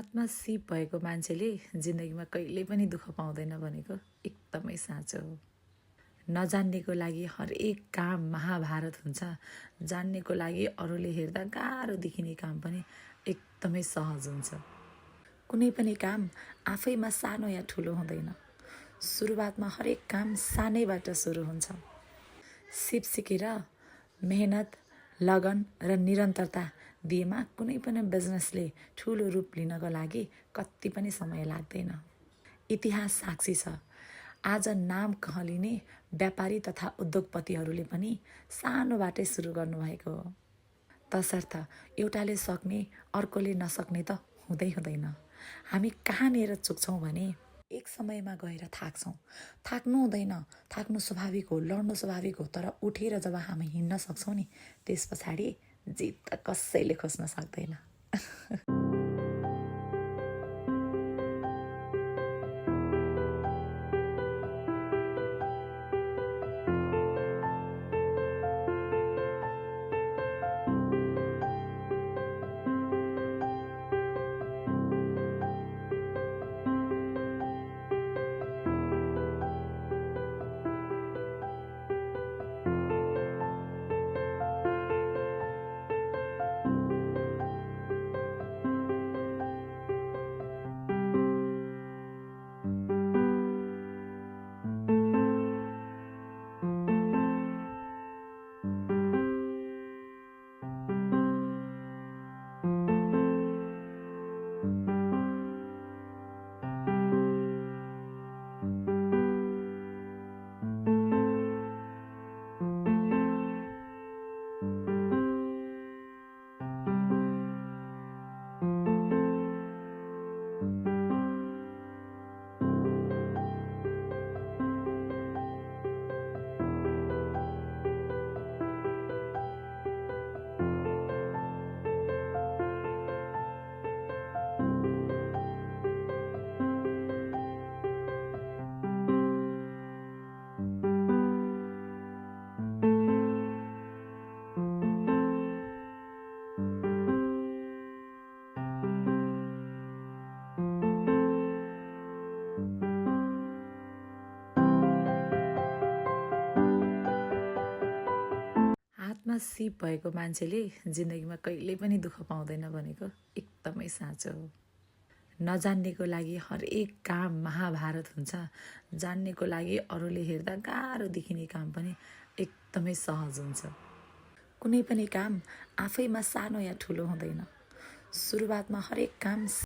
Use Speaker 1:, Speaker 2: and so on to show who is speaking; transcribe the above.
Speaker 1: हातमा सिप भएको मान्छेले जिन्दगीमा कहिले पनि दुःख पाउँदैन भनेको एकदमै साँचो हो। नजान्नेको लागि हरेक काम महाभारत हुन्छ। जान्नेको लागि अरूले हेर्दा गाह्रो देखिने काम पनि एकदमै सहज हुन्छ। कुनै पनि काम आफैमा सानो या ठुलो हुँदैन। सुरुवातमा हरेक काम सानैबाट सुरु हुन्छ। सिप सिकेर मेहनत, लगन र निरन्तरता दिएमा कुनै पनि बिजनेसले ठुलो रूप लिनको लागि कति पनि समय लाग्दैन। इतिहास साक्षी छ। आज नाम कहलिने व्यापारी तथा उद्योगपतिहरूले पनि सानोबाटै सुरु गर्नुभएको हो। तसर्थ एउटाले सक्ने अर्कोले नसक्ने त हुँदैन। हामी कहाँनिर चुक्छौँ भने एक समयमा गएर थाक्छौँ। थाक्नु हुँदैन, थाक्नु स्वाभाविक हो, लड्नु स्वाभाविक हो। तर उठेर जब हामी हिँड्न सक्छौँ नि, त्यस पछाडि जित त कसैले खोज्न सक्दैन। हातमा सिप भएको मान्छेले जिन्दगीमा कहिले पनि दुःख पाउँदैन भनेको एकदमै साँचो हो। नजान्नेको लागि हरेक काम महाभारत हुन्छ। जान्नेको लागि अरूले हेर्दा गाह्रो देखिने काम पनि एकदमै सहज हुन्छ। कुनै पनि काम आफैमा सानो या ठुलो हुँदैन। सुरुवातमा हरेक काम